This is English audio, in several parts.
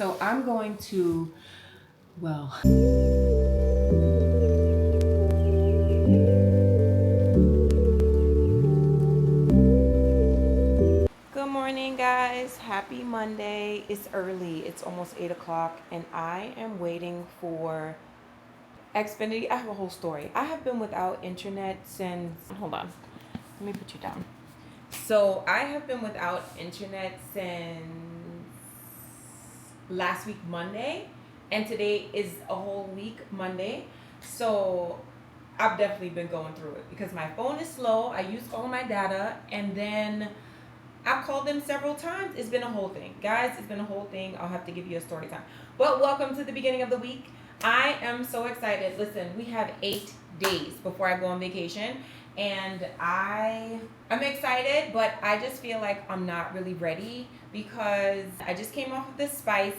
So I'm going to, well. Good morning, guys. Happy Monday. It's early. It's almost 8 o'clock, and I am waiting for Xfinity. I have a whole story. I have been without internet since, hold on. Let me put you down. So I have been without internet since last week Monday, and today is a whole week Monday. So I've definitely been going through it because my phone is slow. I use all my data, and then I've called them several times. It's been a whole thing. Guys, it's been a whole thing. I'll have to give you a story time. But welcome to the beginning of the week. I am so excited. Listen, we have 8 days before I go on vacation. And I'm excited, but I just feel like I'm not really ready because I just came off of this Spice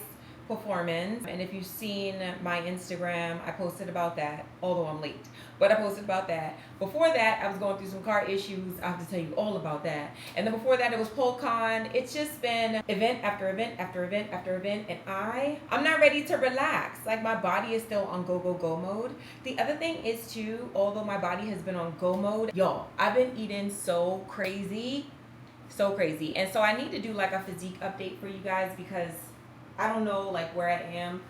performance. And if you've seen my Instagram, I posted about that, although I'm late. But I posted about that. Before that, I was going through some car issues. I have to tell you all about that. And then before that, it was PolCon. It's just been event after event after event after event. And I'm not ready to relax. Like, my body is still on go, go, go mode. The other thing is, too, although my body has been on go mode, y'all, I've been eating so crazy. So crazy. And so I need to do, like, a physique update for you guys because I don't know, like, where I am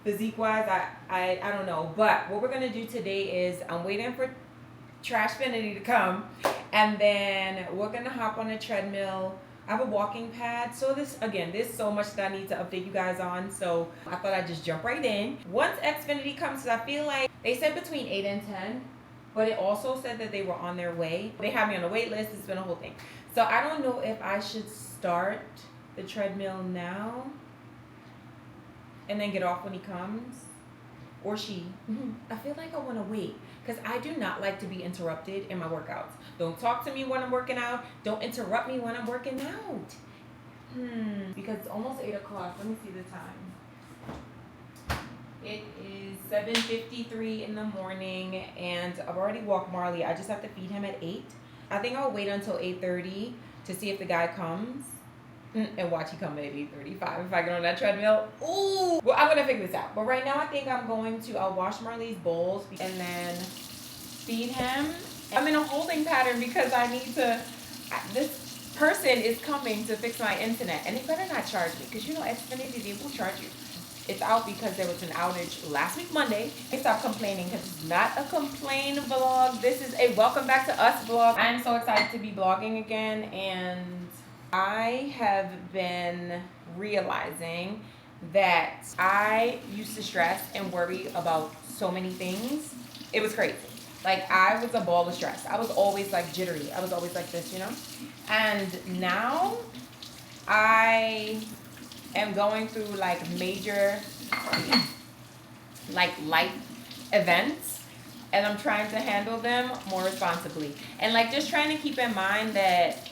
physique wise. I don't know, but what we're gonna do today is I'm waiting for Trashfinity to come, and then we're gonna hop on a treadmill. I have a walking pad, so there's so much that I need to update you guys on, so I thought I'd just jump right in. Once Xfinity comes, I feel like they said between 8 and 10, but it also said that they were on their way. They have me on the wait list. It's been a whole thing, so I don't know if I should start the treadmill now and then get off when he comes, or she. I feel like I want to wait because I do not like to be interrupted in my workouts. Don't talk to me when I'm working out. Don't interrupt me when I'm working out. Because it's almost 8 o'clock. Let me see the time. It is 7:53 in the morning, and I've already walked Marley. I just have to feed him at 8. I think I'll wait until 8:30 to see if the guy comes. And watch he come at 8:35 if I get on that treadmill. Ooh! Well, I'm gonna figure this out. But right now I think I'll wash Marley's bowls and then feed him. I'm in a holding pattern because this person is coming to fix my internet. And they better not charge me because, you know, Xfinity, they will charge you. It's out because there was an outage last week Monday. I stop complaining because it's not a complain vlog. This is a welcome back to us vlog. I'm so excited to be vlogging again, and I have been realizing that I used to stress and worry about so many things. It was crazy. Like, I was a ball of stress. I was always like jittery. I was always like this, you know? And now I am going through like major like life events, and I'm trying to handle them more responsibly. And like, just trying to keep in mind that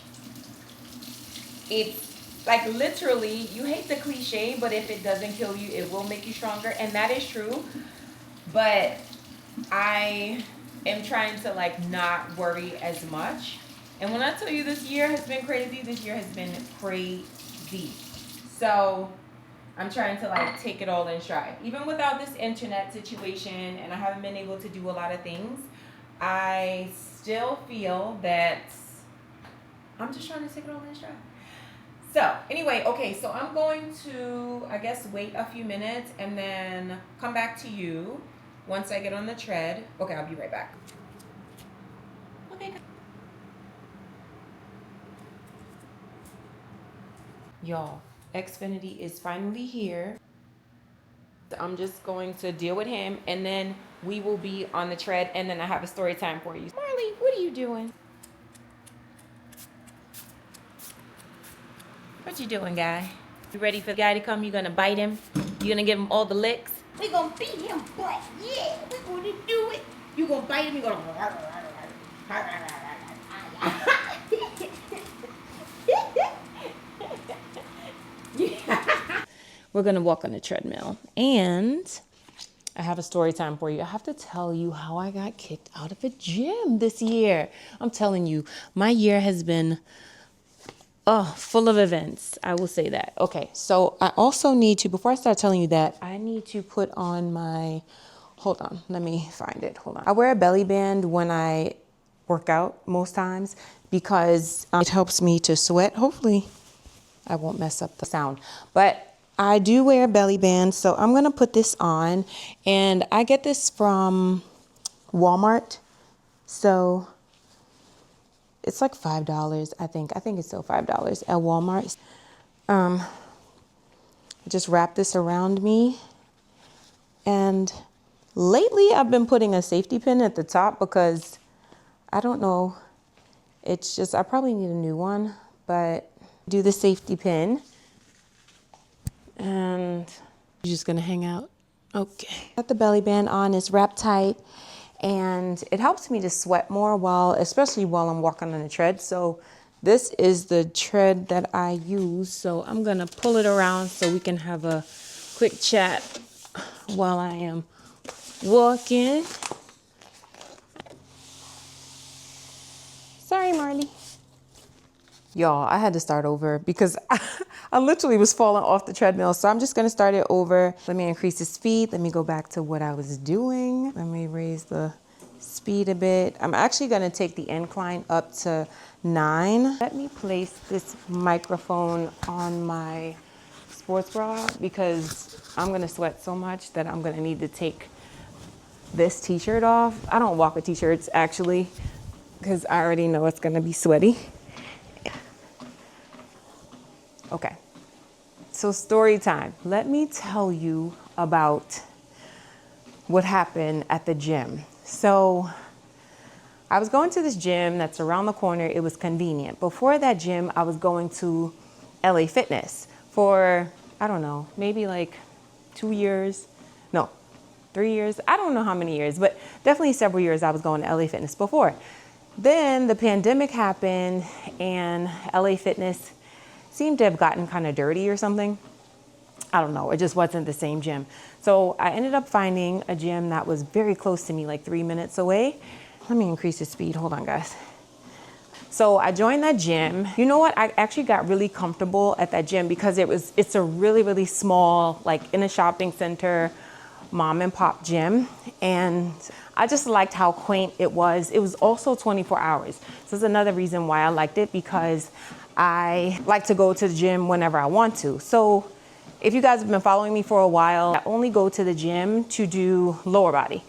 it's like, literally, you hate the cliche, but if it doesn't kill you, it will make you stronger. And that is true. But I am trying to like not worry as much. And when I tell you this year has been crazy, this year has been crazy. So I'm trying to like take it all in stride. Even without this internet situation, and I haven't been able to do a lot of things, I still feel that I'm just trying to take it all in stride. So anyway, okay, so I'm going to, I guess, wait a few minutes and then come back to you once I get on the tread. Okay, I'll be right back. Okay. Y'all, Xfinity is finally here. I'm just going to deal with him, and then we will be on the tread, and then I have a story time for you. Marley, what are you doing? What you doing, guy? You ready for the guy to come? You gonna bite him? You gonna give him all the licks? We gonna beat him, boy. Yeah, we gonna do it. You gonna bite him? You gonna... We're gonna walk on the treadmill, and I have a story time for you. I have to tell you how I got kicked out of a gym this year. I'm telling you, my year has been full of events. I will say that. Okay, so I also need to, before I start telling you that, I need to put on my, hold on, let me find it. Hold on. I wear a belly band when I work out most times because it helps me to sweat. Hopefully I won't mess up the sound, but I do wear a belly band. So I'm going to put this on, and I get this from Walmart. So it's like $5, I think. I think it's still $5 at Walmart. Just wrap this around me. And lately I've been putting a safety pin at the top because I don't know. It's just, I probably need a new one, but do the safety pin. And you're just gonna hang out. Okay. Got the belly band on, it's wrapped tight. And it helps me to sweat more especially while I'm walking on the tread. So this is the tread that I use. So I'm gonna pull it around so we can have a quick chat while I am walking. Sorry, Marley. Y'all, I had to start over because I literally was falling off the treadmill. So I'm just gonna start it over. Let me increase the speed. Let me go back to what I was doing. Let me raise the speed a bit. I'm actually gonna take the incline up to 9. Let me place this microphone on my sports bra because I'm gonna sweat so much that I'm gonna need to take this t-shirt off. I don't walk with t-shirts actually because I already know it's gonna be sweaty. Okay, so story time. Let me tell you about what happened at the gym. So I was going to this gym that's around the corner. It was convenient. Before that gym, I was going to LA Fitness for, I don't know, maybe like 2 years. No, 3 years. I don't know how many years, but definitely several years I was going to LA Fitness before. Then the pandemic happened and LA Fitness seemed to have gotten kind of dirty or something. I don't know. It just wasn't the same gym. So I ended up finding a gym that was very close to me, like 3 minutes away. Let me increase the speed. Hold on, guys. So I joined that gym. You know what? I actually got really comfortable at that gym because it's a really, really small, like in a shopping center, mom and pop gym. And I just liked how quaint it was. It was also 24 hours. So that's another reason why I liked it, because I like to go to the gym whenever I want to. So if you guys have been following me for a while, I only go to the gym to do lower body,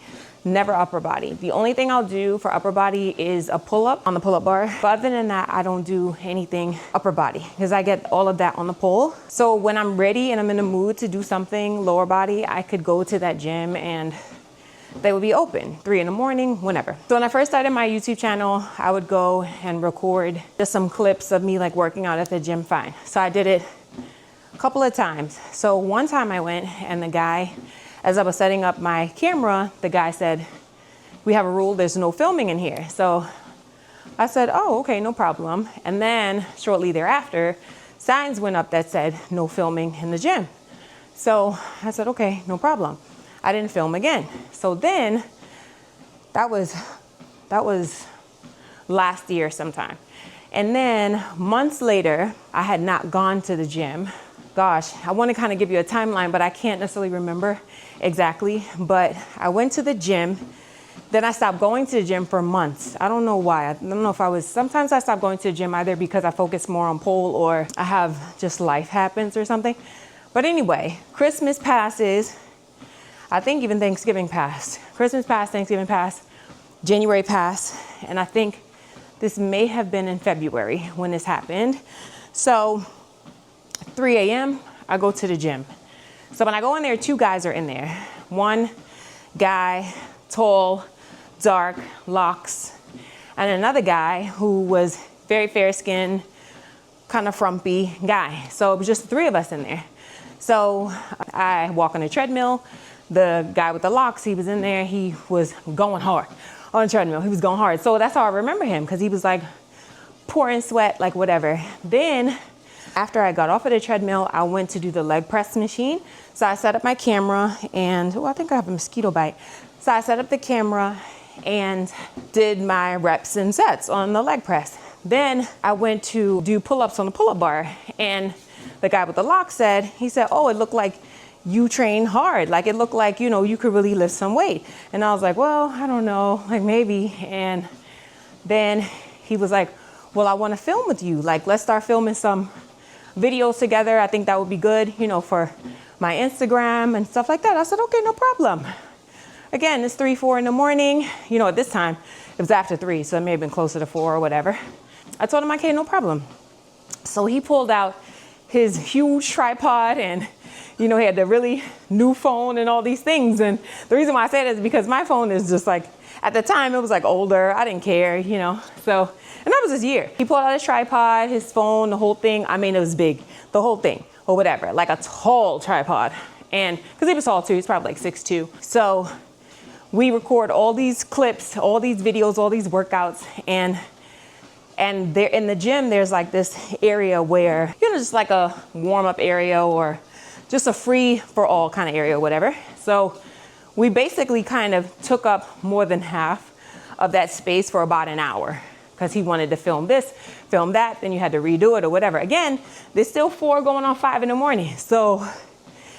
never upper body. The only thing I'll do for upper body is a pull-up on the pull-up bar. But other than that, I don't do anything upper body because I get all of that on the pole. So when I'm ready and I'm in the mood to do something lower body, I could go to that gym and they would be open 3 in the morning, whenever. So when I first started my YouTube channel, I would go and record just some clips of me like working out at the gym, fine. So I did it a couple of times. So one time I went and the guy, as I was setting up my camera, the guy said, "We have a rule, there's no filming in here." So I said, "Oh, okay, no problem." And then shortly thereafter, signs went up that said no filming in the gym. So I said, "Okay, no problem." I didn't film again. So then that was last year sometime. And then months later, I had not gone to the gym. Gosh, I want to kind of give you a timeline, but I can't necessarily remember exactly. But I went to the gym. Then I stopped going to the gym for months. I don't know why. I don't know if sometimes I stopped going to the gym either because I focus more on pole or I have just life happens or something. But anyway, Christmas passes. I think even Thanksgiving passed. Christmas passed, Thanksgiving passed, January passed, and I think this may have been in February when this happened. So 3 a.m., I go to the gym. So when I go in there, 2 guys are in there. One guy, tall, dark, locks, and another guy who was very fair-skinned, kind of frumpy guy. So it was just the 3 of us in there. So I walk on the treadmill. The guy with the locks, he was in there. He was going hard on the treadmill. He was going hard. So that's how I remember him, because he was like pouring sweat, like whatever. Then after I got off of the treadmill, I went to do the leg press machine. So I set up my camera and, I think I have a mosquito bite. So I set up the camera and did my reps and sets on the leg press. then I went to do pull-ups on the pull-up bar, and the guy with the lock said, he said, oh, it looked like you train hard. Like it looked like, you know, you could really lift some weight. And I was like, well, I don't know, like maybe. And then he was like, well, I want to film with you. Like, let's start filming some videos together. I think that would be good, you know, for my Instagram and stuff like that. I said, okay, no problem. Again, it's 3, 4 in the morning. You know, at this time, it was after 3, so it may have been closer to 4 or whatever. I told him, okay, no problem. So he pulled out his huge tripod, and, you know, he had the really new phone and all these things. And the reason why I say that is because my phone is just like, at the time, it was like older. I didn't care, you know, so, and that was his year. He pulled out his tripod, his phone, the whole thing. I mean, it was big, the whole thing or whatever, like a tall tripod. And because he was tall too, he's probably like 6'2". So we record all these clips, all these videos, all these workouts, and there in the gym, there's like this area where, you know, just like a warm up area or just a free for all kind of area or whatever. So we basically kind of took up more than half of that space for about an hour because he wanted to film this, film that, then you had to redo it or whatever. Again, there's still 4 going on 5 in the morning. So,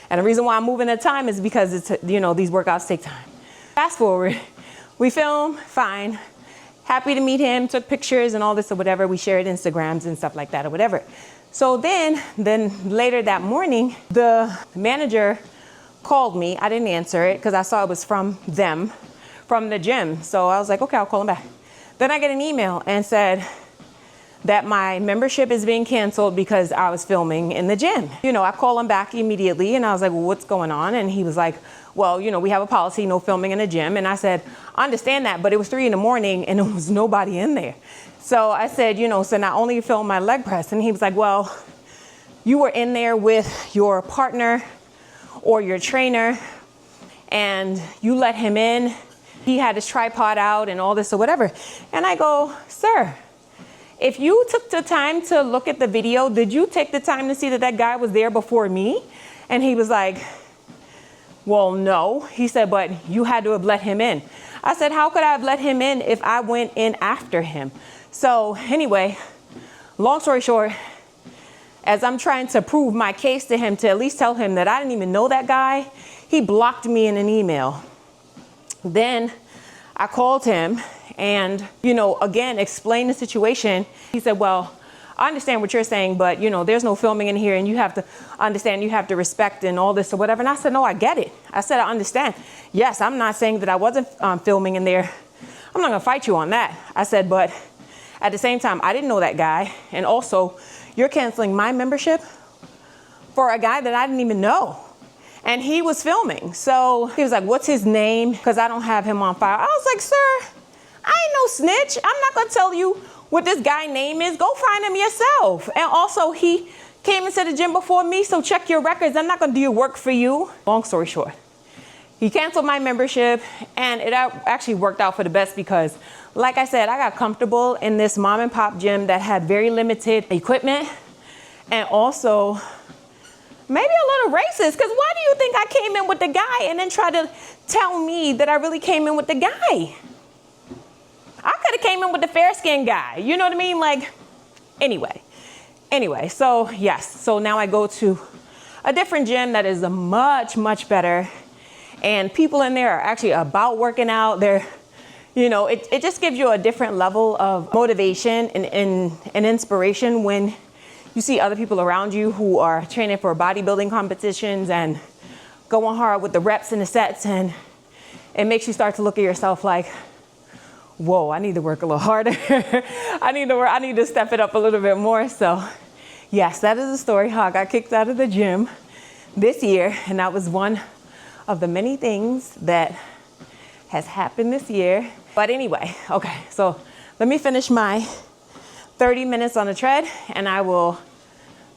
and the reason why I'm moving the time is because it's, you know, these workouts take time. Fast forward, we film, fine. Happy to meet him, took pictures and all this or whatever. We shared Instagrams and stuff like that or whatever. So then later that morning, the manager called me. I didn't answer it because I saw it was from them, from the gym. So I was like, okay, I'll call him back. Then I get an email and said that my membership is being canceled because I was filming in the gym. You know, I call him back immediately and I was like, well, what's going on? And he was like, well, you know, we have a policy, no filming in the gym. And I said, I understand that, but it was 3 in the morning and there was nobody in there. So I said, you know, so not only film my leg press. And he was like, well, you were in there with your partner or your trainer and you let him in. He had his tripod out and all this or whatever. And I go, sir, if you took the time to look at the video, did you take the time to see that that guy was there before me? And he was like, well, no. He said, but you had to have let him in. I said, how could I have let him in if I went in after him? So anyway, long story short, as I'm trying to prove my case to him, to at least tell him that I didn't even know that guy, he blocked me in an email. Then I called him and, you know, again, explained the situation. He said, well, I understand what you're saying, but, you know, there's no filming in here and you have to understand, you have to respect and all this or whatever. And I said, no, I get it. I said, I understand. Yes, I'm not saying that I wasn't filming in there. I'm not going to fight you on that. I said, but at the same time, I didn't know that guy. And also, you're canceling my membership for a guy that I didn't even know. And he was filming. So he was like, what's his name? Because I don't have him on file. I was like, sir, I ain't no snitch. I'm not going to tell you what this guy's name is. Go find him yourself. And also, he came into the gym before me, so check your records. I'm not going to do your work for you. Long story short, he canceled my membership, and it actually worked out for the best because, like I said, I got comfortable in this mom and pop gym that had very limited equipment and also maybe a little racist, because why do you think I came in with the guy and then try to tell me that I really came in with the guy? I could have came in with the fair-skinned guy. You know what I mean? Like, anyway, so yes. So now I go to a different gym that is a much, much better. And people in there are actually about working out. They're, you know, it just gives you a different level of motivation and inspiration when you see other people around you who are training for bodybuilding competitions and going hard with the reps and the sets. And it makes you start to look at yourself like, whoa, I need to work a little harder. I need to step it up a little bit more. So yes, that is the story how I got kicked out of the gym this year. And that was one of the many things that has happened this year. But anyway, okay, so let me finish my 30 minutes on the tread and I will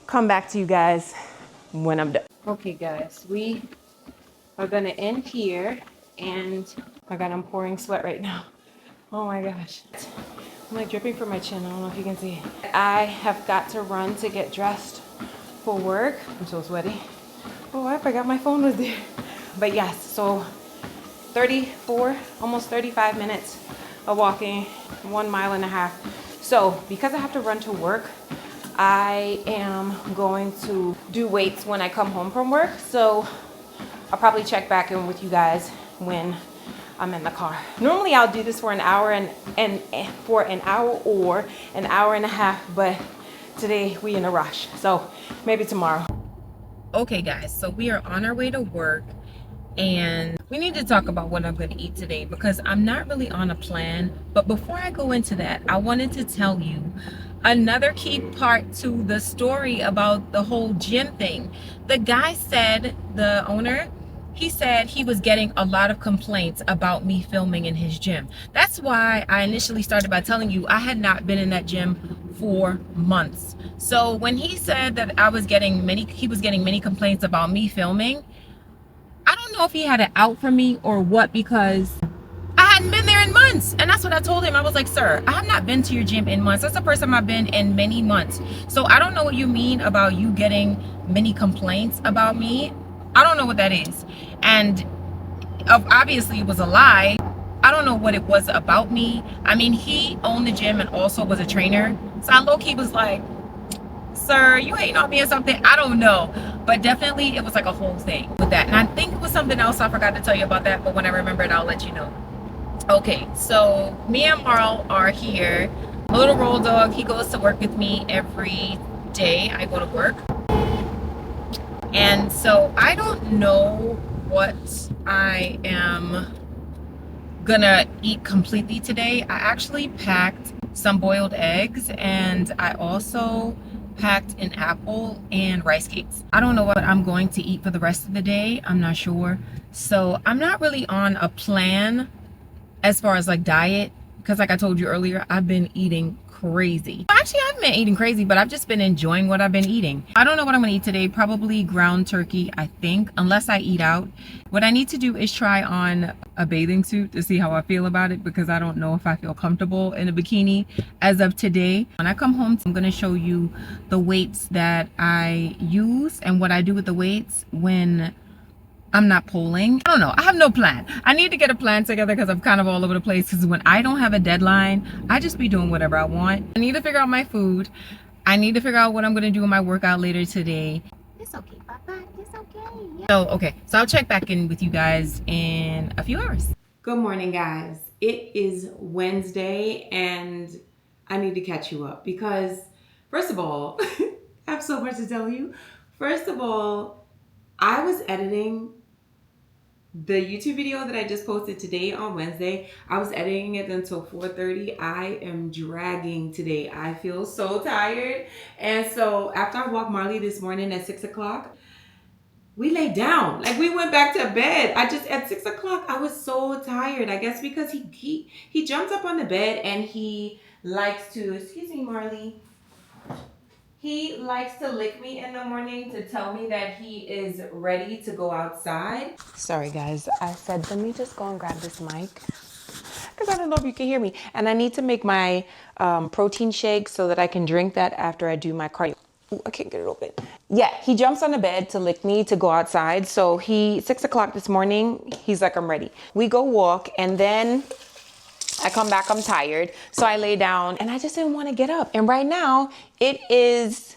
come back to you guys when I'm done. Okay guys, we are gonna end here and my God, I'm pouring sweat right now. Oh my gosh. I'm like dripping from my chin. I don't know if you can see. I have got to run to get dressed for work. I'm so sweaty. Oh, I forgot my phone was there. But yes, so 34, almost 35 minutes of walking, 1.5 miles. So because I have to run to work, I am going to do weights when I come home from work. So I'll probably check back in with you guys when I'm in the car. Normally I'll do this for an hour and for an hour or an hour and a half, but today we in a rush. So maybe tomorrow. Okay guys, so we are on our way to work and we need to talk about what I'm going to eat today because I'm not really on a plan. But before I go into that, I wanted to tell you another key part to the story about the whole gym thing. The guy said, the owner, he said he was getting a lot of complaints about me filming in his gym. That's why I initially started by telling you I had not been in that gym for months. So when he said that he was getting many complaints about me filming, I don't know if he had it out for me or what, because I hadn't been there in months. And that's what I told him. I was like, sir, I have not been to your gym in months. That's the first time I've been in many months. So I don't know what you mean about you getting many complaints about me. I don't know what that is. And obviously it was a lie. I don't know what it was about me. I mean, he owned the gym and also was a trainer. So I low-key was like, sir, you hating on me or something? I don't know. But definitely it was like a whole thing with that. And I think it was something else. I forgot to tell you about that. But when I remember it, I'll let you know. Okay, so me and Marl are here. My little roll dog, he goes to work with me every day I go to work. And so I don't know what I am gonna eat completely today. I actually packed some boiled eggs and I also packed an apple and rice cakes. I don't know what I'm going to eat for the rest of the day. I'm not sure. So I'm not really on a plan as far as like diet, because like I told you earlier, I've been eating crazy. Actually, I haven't been eating crazy, but I've just been enjoying what I've been eating. I don't know what I'm gonna eat today. Probably ground turkey, I think, unless I eat out. What I need to do is try on a bathing suit to see how I feel about it, because I don't know if I feel comfortable in a bikini as of today. When I come home, I'm gonna show you the weights that I use and what I do with the weights when I'm not polling. I don't know. I have no plan. I need to get a plan together because I'm kind of all over the place. Because when I don't have a deadline, I just be doing whatever I want. I need to figure out my food. I need to figure out what I'm going to do in my workout later today. It's okay, Papa. It's okay. Yeah. So I'll check back in with you guys in a few hours. Good morning, guys. It is Wednesday and I need to catch you up because, first of all, I have so much to tell you. First of all, I was editing the YouTube video that I just posted today on Wednesday. I was editing it until 4:30. I am dragging today. I feel so tired. And so after I walked Marley this morning at 6 o'clock, we laid down. Like we went back to bed. At 6 o'clock, I was so tired. I guess because he jumped up on the bed and he likes to, excuse me, Marley. He likes to lick me in the morning to tell me that he is ready to go outside. Sorry, guys. I said, let me just go and grab this mic because I don't know if you can hear me. And I need to make my protein shake so that I can drink that after I do my cardio. Ooh, I can't get it open. Yeah, he jumps on the bed to lick me to go outside. So 6 o'clock this morning, he's like, I'm ready. We go walk and then I come back, I'm tired. So I lay down and I just didn't want to get up. And right now it is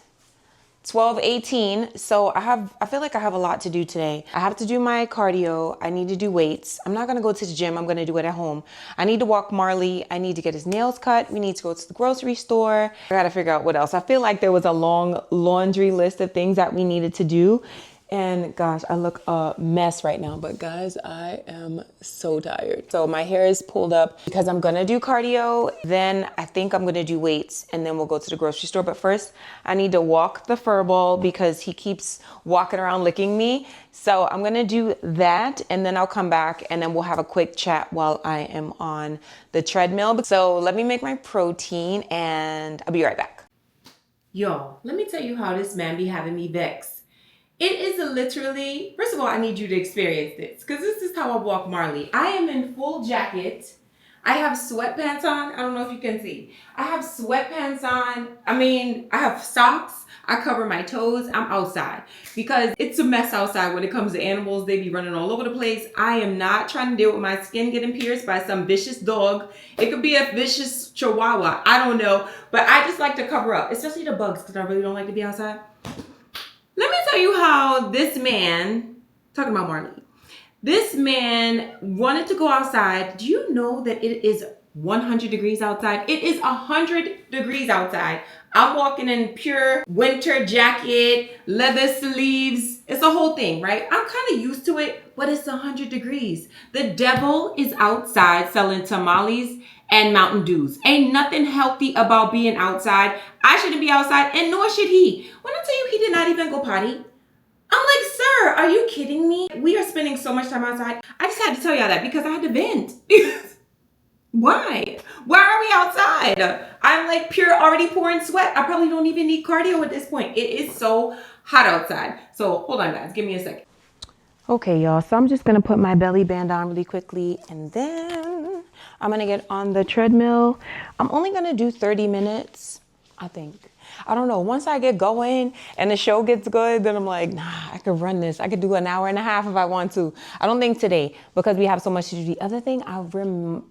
12:18. So I feel like I have a lot to do today. I have to do my cardio. I need to do weights. I'm not going to go to the gym. I'm going to do it at home. I need to walk Marley. I need to get his nails cut. We need to go to the grocery store. I got to figure out what else. I feel like there was a long laundry list of things that we needed to do. And gosh, I look a mess right now, but guys, I am so tired. So my hair is pulled up because I'm gonna do cardio. Then I think I'm gonna do weights and then we'll go to the grocery store. But first I need to walk the fur ball because he keeps walking around licking me. So I'm gonna do that and then I'll come back and then we'll have a quick chat while I am on the treadmill. So let me make my protein and I'll be right back. Yo, let me tell you how this man be having me vexed. It is literally, first of all, I need you to experience this because this is how I walk Marley. I am in full jacket. I have sweatpants on. I don't know if you can see. I have sweatpants on. I mean, I have socks. I cover my toes. I'm outside because it's a mess outside when it comes to animals. They be running all over the place. I am not trying to deal with my skin getting pierced by some vicious dog. It could be a vicious chihuahua. I don't know. But I just like to cover up, especially the bugs, because I really don't like to be outside. Let me tell you how this man, talking about Marley, this man wanted to go outside. Do you know that it is 100 degrees outside? It is 100 degrees outside. I'm walking in pure winter jacket, leather sleeves. It's a whole thing, right? I'm kind of used to it, but it's 100 degrees. The devil is outside selling tamales and Mountain Dews. Ain't nothing healthy about being outside. I shouldn't be outside, and nor should he. When I tell you he did not even go potty, I'm like, sir, are you kidding me? We are spending so much time outside. I just had to tell y'all that because I had to vent. Why? Why are we outside? I'm like pure already pouring sweat. I probably don't even need cardio at this point. It is so hot outside. So hold on, guys. Give me a second. Okay, y'all. So I'm just going to put my belly band on really quickly, and then I'm going to get on the treadmill. I'm only going to do 30 minutes, I think. I don't know. Once I get going and the show gets good, then I'm like, nah, I could run this. I could do an hour and a half if I want to. I don't think today because we have so much to do. The other thing I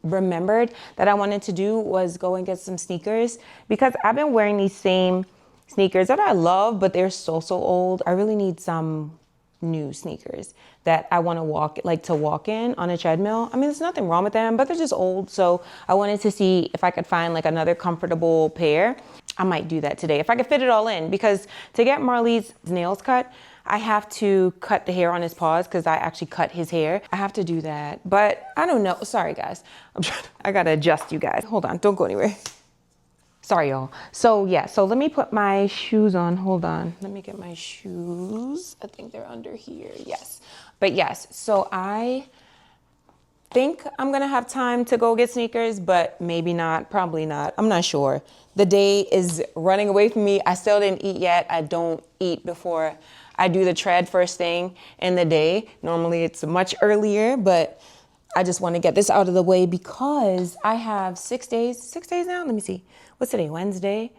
remembered that I wanted to do was go and get some sneakers because I've been wearing these same sneakers that I love, but they're so old. I really need some new sneakers that I want to walk in on a treadmill. I mean, there's nothing wrong with them, but they're just old. So I wanted to see if I could find like another comfortable pair. I might do that today if I could fit it all in, because to get Marley's nails cut, I have to cut the hair on his paws because I actually cut his hair. I have to do that, but I don't know. Sorry, guys. I got to adjust you guys. Hold on. Don't go anywhere. Sorry, y'all. So yeah, so let me put my shoes on. Hold on. Let me get my shoes. I think they're under here. Yes. But yes, so I think I'm gonna have time to go get sneakers, but maybe not, probably not. I'm not sure. The day is running away from me. I still didn't eat yet. I don't eat before I do the tread first thing in the day. Normally it's much earlier, but I just want to get this out of the way because I have 6 days. 6 days now? Let me see. What's today? Wednesday?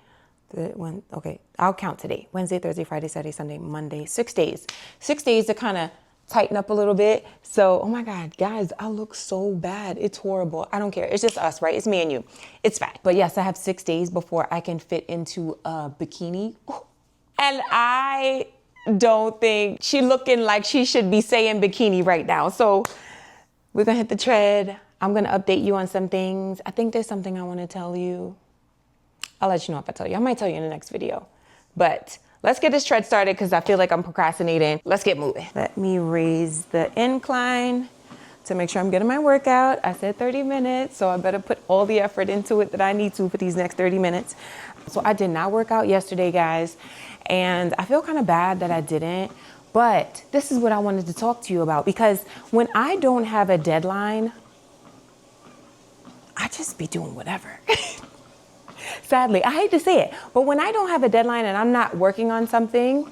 Okay, I'll count today. Wednesday, Thursday, Friday, Saturday, Sunday, Monday. 6 days. 6 days to kind of tighten up a little bit. So, oh my God, guys, I look so bad. It's horrible. I don't care. It's just us, right? It's me and you. It's fine. But yes, I have 6 days before I can fit into a bikini. And I don't think she's looking like she should be saying bikini right now. So we're going to hit the tread. I'm going to update you on some things. I think there's something I want to tell you. I'll let you know if I tell you. I might tell you in the next video. But let's get this tread started because I feel like I'm procrastinating. Let's get moving. Let me raise the incline to make sure I'm getting my workout. I said 30 minutes, so I better put all the effort into it that I need to for these next 30 minutes. So I did not work out yesterday, guys, and I feel kind of bad that I didn't. But this is what I wanted to talk to you about, because when I don't have a deadline, I just be doing whatever. Sadly, I hate to say it, but when I don't have a deadline and I'm not working on something,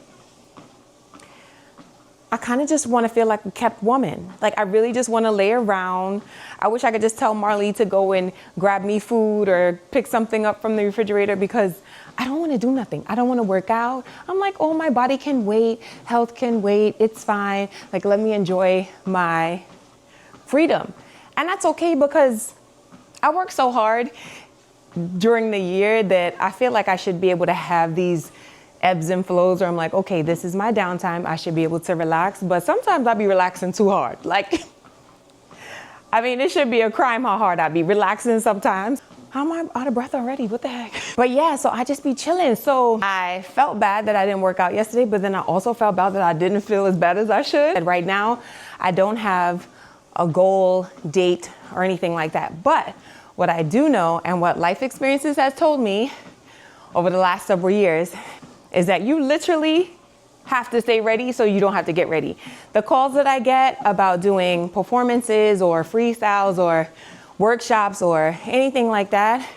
I kind of just want to feel like a kept woman. Like I really just want to lay around. I wish I could just tell Marley to go and grab me food or pick something up from the refrigerator because I don't want to do nothing. I don't want to work out. I'm like, oh, my body can wait. Health can wait. It's fine. Like, let me enjoy my freedom. And that's okay because I work so hard during the year that I feel like I should be able to have these ebbs and flows where I'm like, okay, this is my downtime. I should be able to relax. But sometimes I'll be relaxing too hard. Like, I mean, it should be a crime how hard I be relaxing sometimes. How am I out of breath already? What the heck? But yeah, so I just be chilling. So I felt bad that I didn't work out yesterday, but then I also felt bad that I didn't feel as bad as I should. And right now, I don't have a goal, date, or anything like that. But what I do know and what life experiences has told me over the last several years is that you literally have to stay ready so you don't have to get ready. The calls that I get about doing performances or freestyles or workshops or anything like that,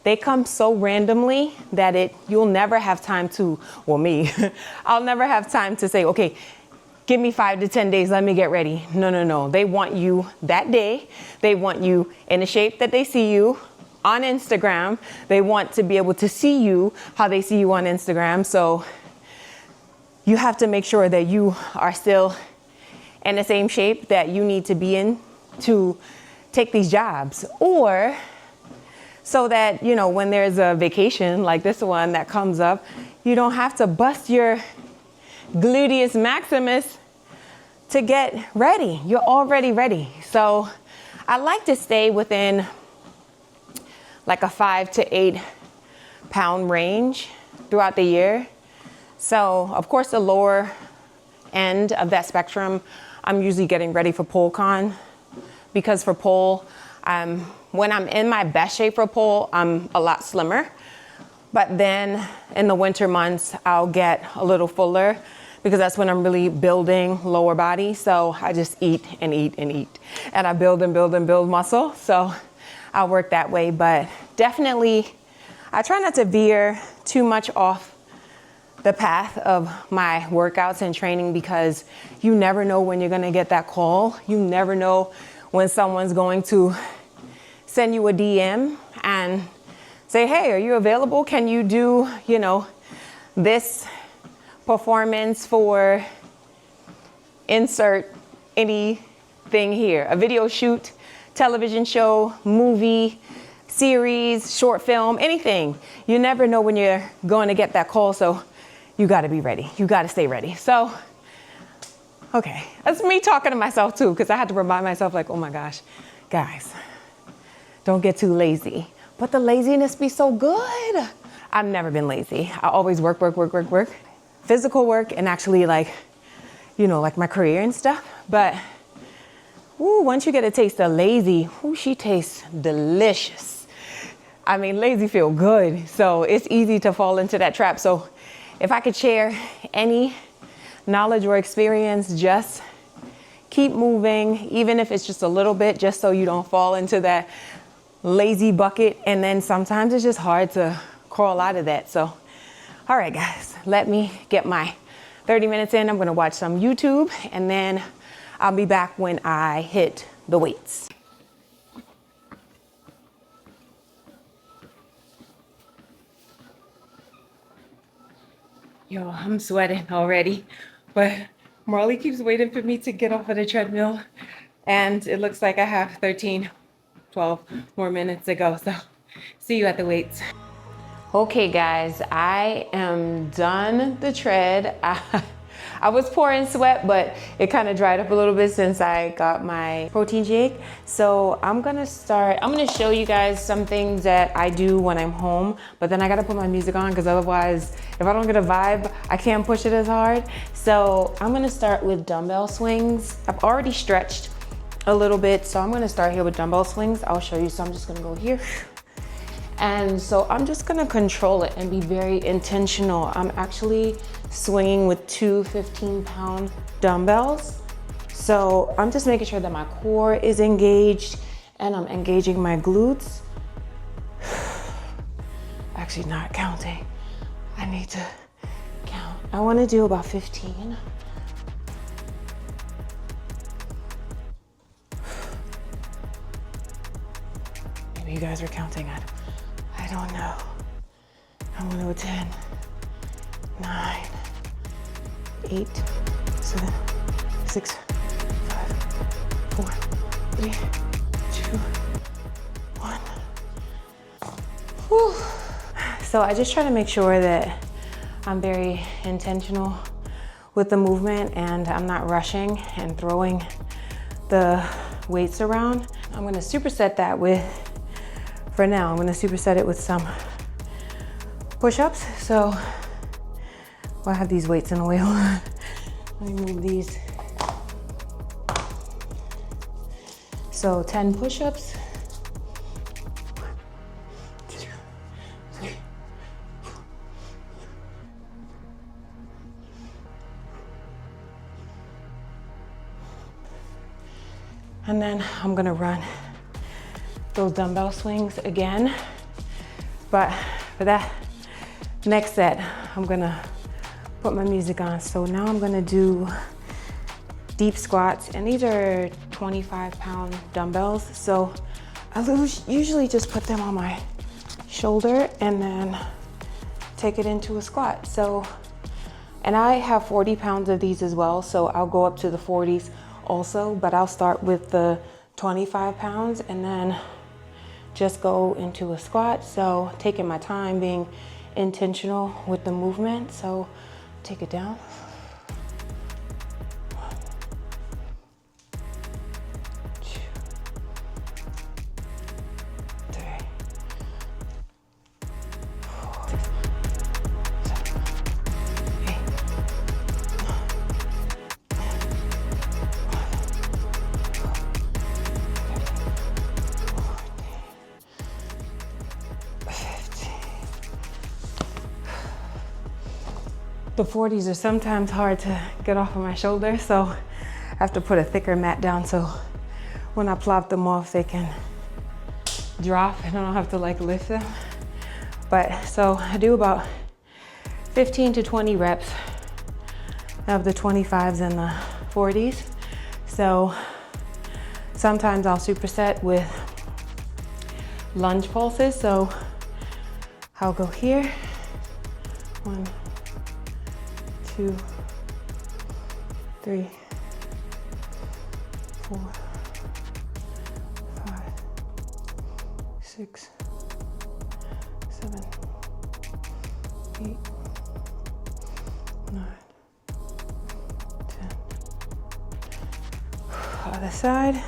they come so randomly that you'll never have time to, well, me, I'll never have time to say, okay, give me 5 to 10 days, let me get ready. No. They want you that day. They want you in the shape that they see you on Instagram. They want to be able to see you how they see you on Instagram. So you have to make sure that you are still in the same shape that you need to be in to take these jobs, or so that, you know, when there's a vacation like this one that comes up, you don't have to bust your gluteus maximus to get ready. You're already ready. So I like to stay within like a 5 to 8 pound range throughout the year. So of course the lower end of that spectrum, I'm usually getting ready for pole con, because for pole, when I'm in my best shape for pole, I'm a lot slimmer. But then in the winter months, I'll get a little fuller, because that's when I'm really building lower body. So I just eat and eat and eat. And I build and build and build muscle. So I work that way. But definitely, I try not to veer too much off the path of my workouts and training, because you never know when you're gonna get that call. You never know when someone's going to send you a DM and say, hey, are you available? Can you do, you know, this performance for insert anything here, a video shoot, television show, movie, series, short film, anything. You never know when you're going to get that call. So you got to be ready. You got to stay ready. So, okay, that's me talking to myself too, because I had to remind myself, like, oh my gosh, guys, don't get too lazy. But the laziness be so good. I've never been lazy. I always work. Physical work and actually, like, you know, like my career and stuff. But ooh, once you get a taste of lazy, ooh, she tastes delicious. I mean, lazy feel good. So it's easy to fall into that trap. So if I could share any knowledge or experience, just keep moving, even if it's just a little bit, just so you don't fall into that lazy bucket. And then sometimes it's just hard to crawl out of that. So, all right, guys, let me get my 30 minutes in. I'm gonna watch some YouTube, and then I'll be back when I hit the weights. Yo, I'm sweating already, but Marley keeps waiting for me to get off of the treadmill, and it looks like I have 12 more minutes to go. So see you at the weights. Okay, guys, I am done the tread. I was pouring sweat, but it kind of dried up a little bit since I got my protein shake. So I'm gonna show you guys some things that I do when I'm home, but then I gotta put my music on, because otherwise, if I don't get a vibe, I can't push it as hard. So I'm gonna start with dumbbell swings. I've already stretched a little bit, so I'm gonna start here with dumbbell swings. I'll show you, so I'm just gonna go here. And so I'm just gonna control it and be very intentional. I'm actually swinging with two 15-pound dumbbells. So I'm just making sure that my core is engaged and I'm engaging my glutes. Actually not counting. I need to count. I wanna do about 15. Maybe you guys are counting. I don't know. I want to go 10, 9, 8, 7, 6, 5, 4, 3, 2, 1. Whew. So I just try to make sure that I'm very intentional with the movement and I'm not rushing and throwing the weights around. I'm going to superset that with, for now, I'm gonna superset it with some push-ups. So, I have these weights in the way. Hold on. Let me move these. So 10 push-ups. 1, 2, 3. And then I'm gonna run those dumbbell swings again. But for that next set, I'm gonna put my music on. So now I'm gonna do deep squats, and these are 25-pound dumbbells. So usually just put them on my shoulder and then take it into a squat. So, and I have 40 pounds of these as well, so I'll go up to the 40s also, but I'll start with the 25 pounds and then just go into a squat. So taking my time, being intentional with the movement. So take it down. 1, 2, 3, 4, 6, 7, 8, 15. The 40s are sometimes hard to get off of my shoulder, so I have to put a thicker mat down so when I plop them off, they can drop and I don't have to like lift them. But so I do about 15 to 20 reps of the 25s and the 40s. So sometimes I'll superset with lunge pulses. So I'll go here, 1, 2, 3, 4, 5, 6, 7, 8, 9, 10. Other side.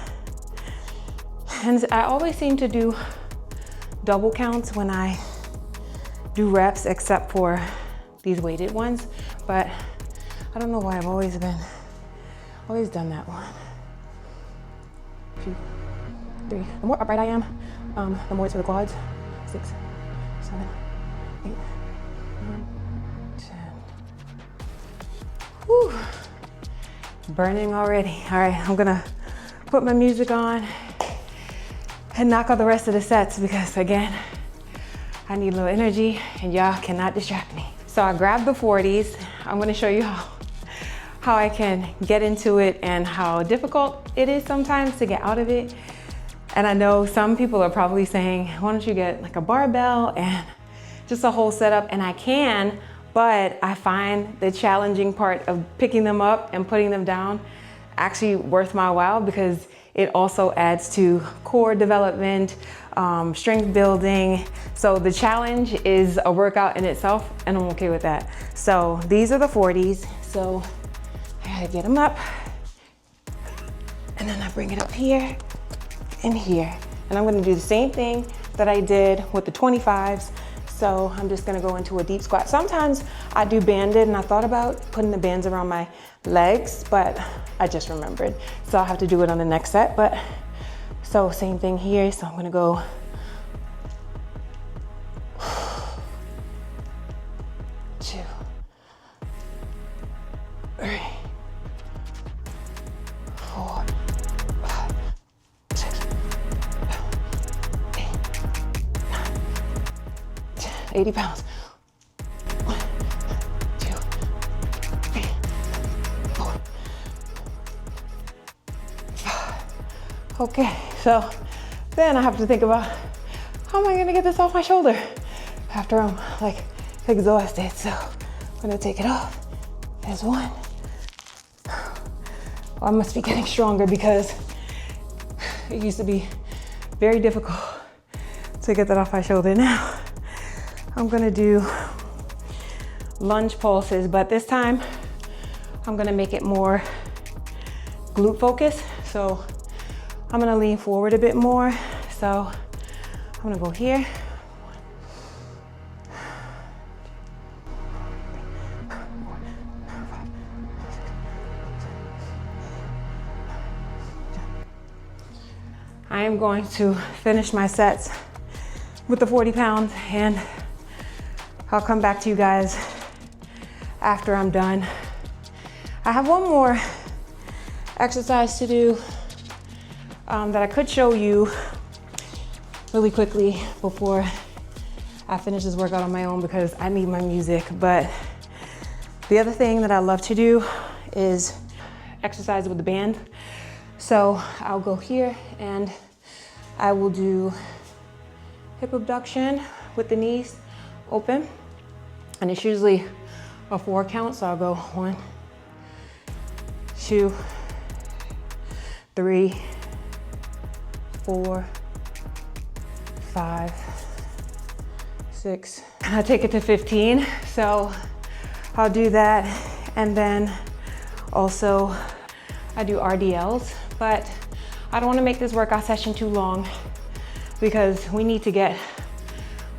And I always seem to do double counts when I do reps, except for these weighted ones. But I don't know why I've always done that one. 2, 3. The more upright I am, the more it's for the quads. 6, 7, 8, 9, 10. Whew. Burning already. All right, I'm gonna put my music on and knock out the rest of the sets because again, I need a little energy and y'all cannot distract me. So I grabbed the 40s. I'm gonna show you how I can get into it and how difficult it is sometimes to get out of it. And I know some people are probably saying, why don't you get like a barbell and just a whole setup? And I can, but I find the challenging part of picking them up and putting them down actually worth my while because it also adds to core development, strength building. So the challenge is a workout in itself and I'm okay with that. So these are the 40s. So I gotta get them up and then I bring it up here and here. And I'm gonna do the same thing that I did with the 25s. So I'm just gonna go into a deep squat. Sometimes I do banded and I thought about putting the bands around my legs, but I just remembered. So I'll have to do it on the next set, but so same thing here. So I'm gonna go 2, 3, 4, 5, 6, 7, 8, 9, 10, 80 pounds. 1, 2, 3, 4, 5. Okay, so then I have to think about how am I gonna get this off my shoulder after I'm like exhausted. So I'm gonna take it off. There's one. Well, I must be getting stronger because it used to be very difficult to get that off my shoulder. Now I'm gonna do lunge pulses, but this time I'm gonna make it more glute focused. So I'm gonna lean forward a bit more. So I'm gonna go here. 1, 2, 3, 4, 5, 6, 7, 8, 9, 10. I am going to finish my sets with the 40 pounds and I'll come back to you guys after I'm done. I have one more exercise to do that I could show you really quickly before I finish this workout on my own because I need my music. But the other thing that I love to do is exercise with the band. So I'll go here and I will do hip abduction with the knees open. And it's usually a 4 count, so I'll go 1, 2, 3, 4, 5, 6. And I take it to 15. So I'll do that. And then also I do RDLs, but I don't want to make this workout session too long because we need to get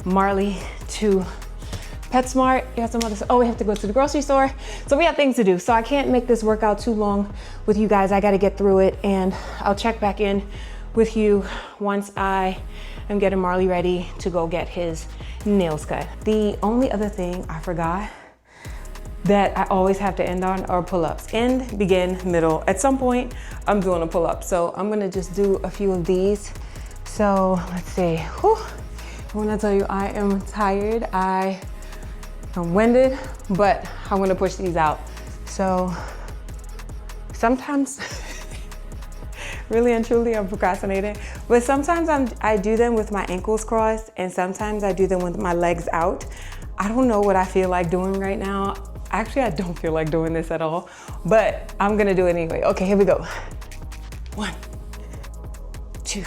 Marley to PetSmart. We have some other, we have to go to the grocery store. So we have things to do. So I can't make this workout too long with you guys. I got to get through it, and I'll check back in with you once I am getting Marley ready to go get his nails cut. The only other thing I forgot that I always have to end on are pull-ups. End, begin, middle. At some point, I'm doing a pull-up. So I'm gonna just do a few of these. So let's see. Whew. When I tell you I am tired, I'm winded, but I'm gonna push these out. So sometimes, really and truly, I'm procrastinating. But sometimes I do them with my ankles crossed, and sometimes I do them with my legs out. I don't know what I feel like doing right now. Actually, I don't feel like doing this at all, but I'm gonna do it anyway. Okay, here we go. 1, 2,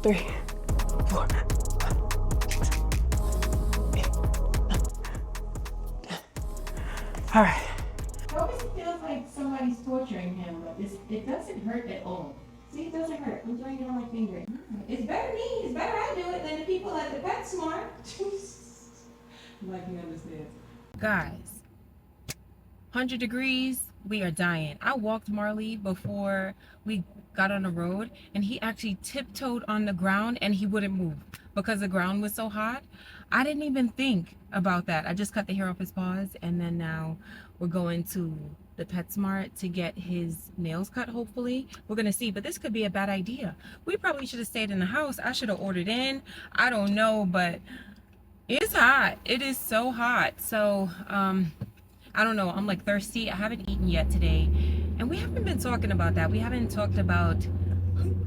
3, 4, 5, 6, 8, 9, 10. All right. It always feels like somebody's torturing him, but it doesn't hurt at all. See, it doesn't hurt. I'm doing it on my finger. It's better me. It's better I do it than the people at the PetSmart. Like he understands. Guys, 100 degrees, we are dying. I walked Marley before we got on the road, and he actually tiptoed on the ground and he wouldn't move because the ground was so hot. I didn't even think about that. I just cut the hair off his paws, and then now we're going to the PetSmart to get his nails cut, hopefully. We're gonna see, but this could be a bad idea. We probably should have stayed in the house. I should have ordered in. I don't know, but it's hot. It is so hot. So I don't know. I'm like thirsty. I haven't eaten yet today, and we haven't been talking about that. We haven't talked about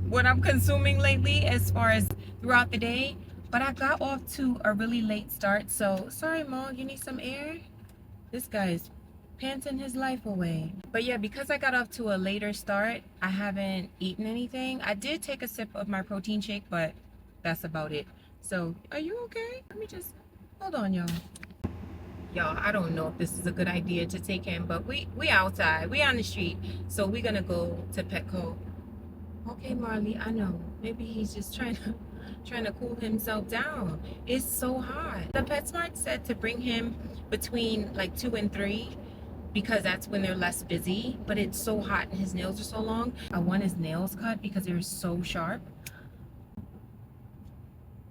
what I'm consuming lately as far as throughout the day. But I got off to a really late start. So sorry, Mom. You need some air? This guy's panting his life away. But yeah, because I got off to a later start, I haven't eaten anything. I did take a sip of my protein shake, but that's about it. So, are you okay? Let me just, hold on, y'all. Y'all, I don't know if this is a good idea to take him, but we outside, we on the street. So we're gonna go to Petco. Okay, Marley, I know. Maybe he's just trying to cool himself down. It's so hot. The PetSmart said to bring him between like 2 and 3 because that's when they're less busy, but it's so hot and his nails are so long. I want his nails cut because they're so sharp.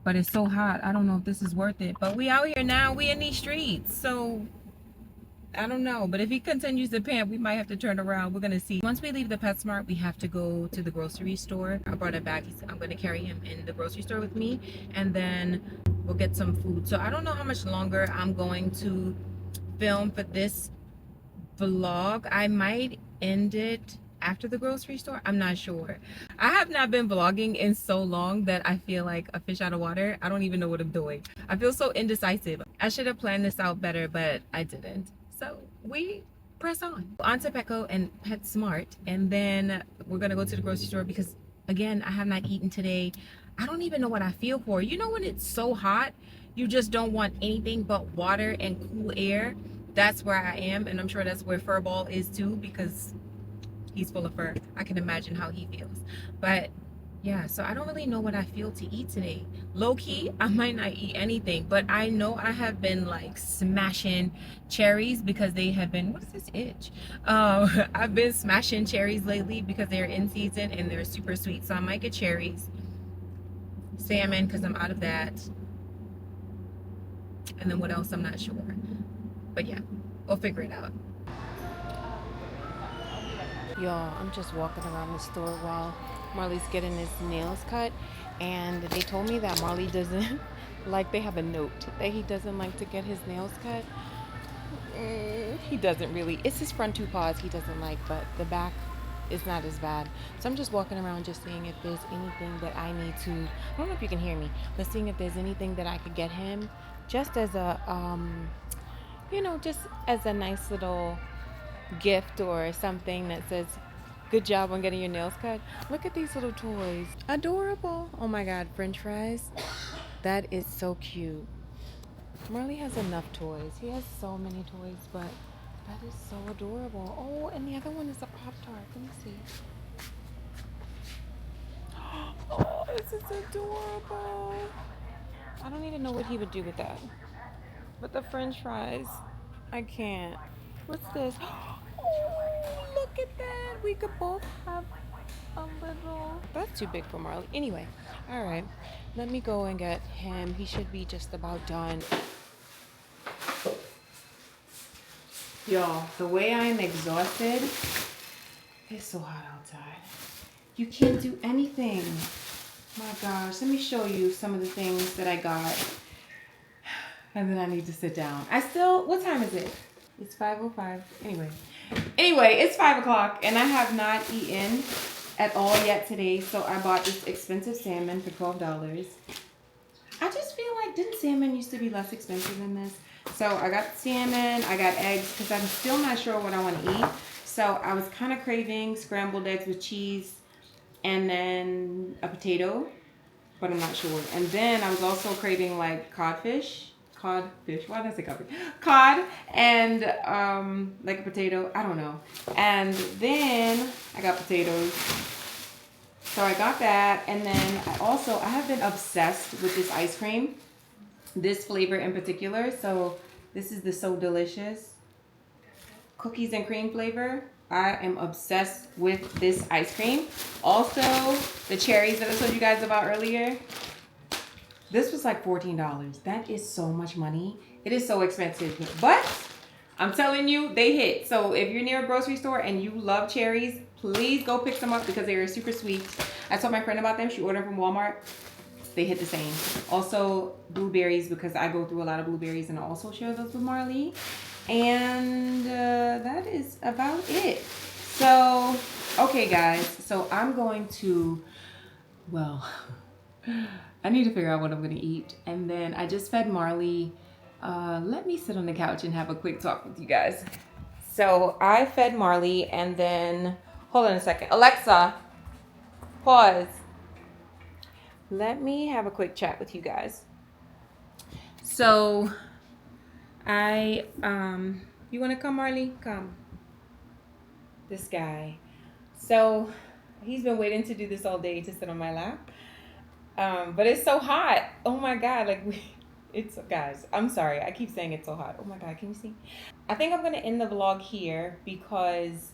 But it's so hot. I don't know if this is worth it. But we out here now. We in these streets. So, I don't know. But if he continues to pant, we might have to turn around. We're going to see. Once we leave the PetSmart, we have to go to the grocery store. I brought it back. I'm going to carry him in the grocery store with me. And then we'll get some food. So, I don't know how much longer I'm going to film for this vlog. I might end it after the grocery store. I'm not sure. I have not been vlogging in so long that I feel like a fish out of water. I don't even know what I'm doing. I feel so indecisive. I should have planned this out better, but I didn't. So we press on to Petco and PetSmart, and then we're gonna go to the grocery store because again, I have not eaten today. I don't even know what I feel for. You know, when it's so hot, you just don't want anything but water and cool air. That's where I am, and I'm sure that's where Furball is too, because he's full of fur. I can imagine how he feels. But yeah, so I don't really know what I feel to eat today. Low key, I might not eat anything, but I know I have been like smashing cherries because they have been, what is this itch? I've been smashing cherries lately because they're in season and they're super sweet. So I might get cherries, salmon because I'm out of that. And then what else? I'm not sure. But yeah, we'll figure it out. Y'all, I'm just walking around the store while Marley's getting his nails cut, and they told me that Marley doesn't like, they have a note that he doesn't like to get his nails cut. He doesn't really. It's his front 2 paws he doesn't like, but the back it's not as bad. So I'm just walking around just seeing if there's anything that I need to, I don't know if you can hear me, but seeing if there's anything that I could get him just as a, just as a nice little gift or something that says, good job on getting your nails cut. Look at these little toys. Adorable. Oh my God, French fries. That is so cute. Marley has enough toys. He has so many toys, but that is so adorable. Oh, and the other one is a Pop-Tart. Let me see. Oh, this is adorable. I don't even know what he would do with that. But the French fries, I can't. What's this? Oh, look at that. We could both have a little. That's too big for Marley. Anyway, all right. Let me go and get him. He should be just about done. Y'all, the way I'm exhausted, it's so hot outside. You can't do anything. My gosh, let me show you some of the things that I got. And then I need to sit down. What time is it? It's 5:05. Anyway, it's 5 o'clock and I have not eaten at all yet today. So I bought this expensive salmon for $12. I just feel like, didn't salmon used to be less expensive than this? So I got salmon, I got eggs, because I'm still not sure what I want to eat. So I was kind of craving scrambled eggs with cheese and then a potato, but I'm not sure. And then I was also craving like codfish, why did I say codfish? Cod and like a potato, I don't know. And then I got potatoes. So I got that, and then I have been obsessed with this ice cream, this flavor in particular. So this is the So Delicious cookies and cream flavor. I am obsessed with this ice cream. Also, the cherries that I told you guys about earlier. This was like $14. That is so much money. It is so expensive, but I'm telling you, they hit. So if you're near a grocery store and you love cherries, please go pick some up because they are super sweet. I told my friend about them. She ordered from Walmart. They hit the same. Also blueberries, because I go through a lot of blueberries and I also share those with Marley. And that is about it. So, okay guys. So I'm going to, I need to figure out what I'm going to eat. And then I just fed Marley. Let me sit on the couch and have a quick talk with you guys. So I fed Marley and then, hold on a second. Alexa, pause. Let me have a quick chat with you guys. So you want to come, Marley? Come. This guy. So he's been waiting to do this all day, to sit on my lap. But it's so hot. Oh my God. Guys, I'm sorry. I keep saying it's so hot. Oh my God. Can you see? I think I'm going to end the vlog here because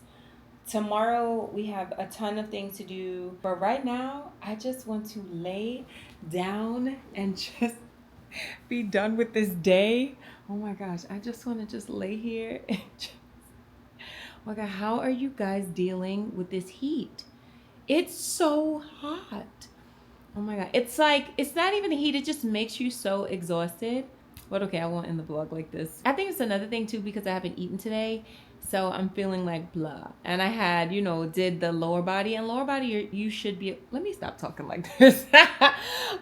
tomorrow we have a ton of things to do. But right now, I just want to lay down and just be done with this day. Oh my gosh. I just want to just lay here and just... Oh my God. How are you guys dealing with this heat? It's so hot. Oh my God. It's not even the heat. It just makes you so exhausted. But okay, I won't end the vlog like this. I think it's another thing too, because I haven't eaten today. So I'm feeling like blah. And I had, did the lower body. And lower body, you should be, let me stop talking like this.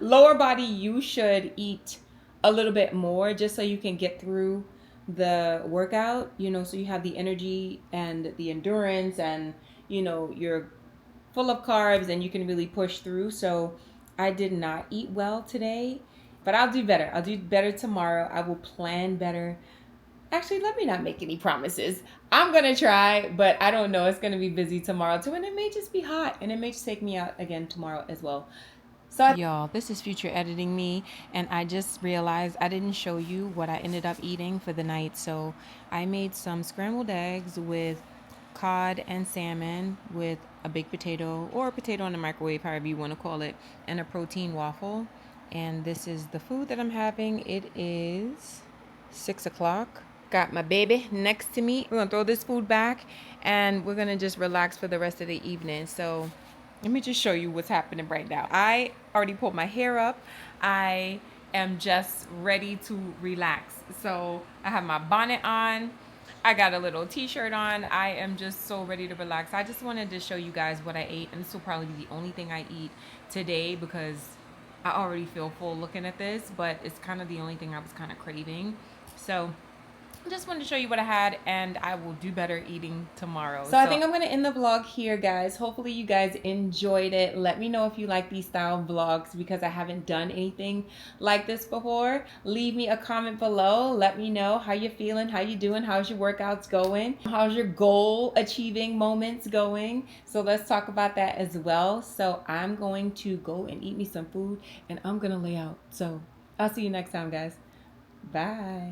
Lower body, you should eat a little bit more just so you can get through the workout, so you have the energy and the endurance and, you're full of carbs and you can really push through. So I did not eat well today, but I'll do better. I'll do better tomorrow. I will plan better. Actually, let me not make any promises. I'm going to try, but I don't know. It's going to be busy tomorrow too, and it may just be hot, and it may just take me out again tomorrow as well. So y'all, this is future editing me, and I just realized I didn't show you what I ended up eating for the night. So I made some scrambled eggs with cod and salmon with a baked potato or a potato in the microwave, however you want to call it, and a protein waffle. And this is the food that I'm having. It is 6 o'clock. Got my baby next to me. We're gonna throw this food back and we're gonna just relax for the rest of the evening. So let me just show you what's happening right now. I already pulled my hair up. I am just ready to relax. So I have my bonnet on. I got a little t-shirt on. I am just so ready to relax. I just wanted to show you guys what I ate, and this will probably be the only thing I eat today because I already feel full looking at this, but it's kind of the only thing I was kind of craving. So just wanted to show you what I had, and I will do better eating tomorrow. So I think I'm going to end the vlog here, guys. Hopefully you guys enjoyed it. Let me know if you like these style vlogs because I haven't done anything like this before. Leave me a comment below. Let me know how you're feeling, how you doing, how's your workouts going, how's your goal achieving moments going. So let's talk about that as well. So I'm going to go and eat me some food, and I'm going to lay out. So I'll see you next time, guys. Bye.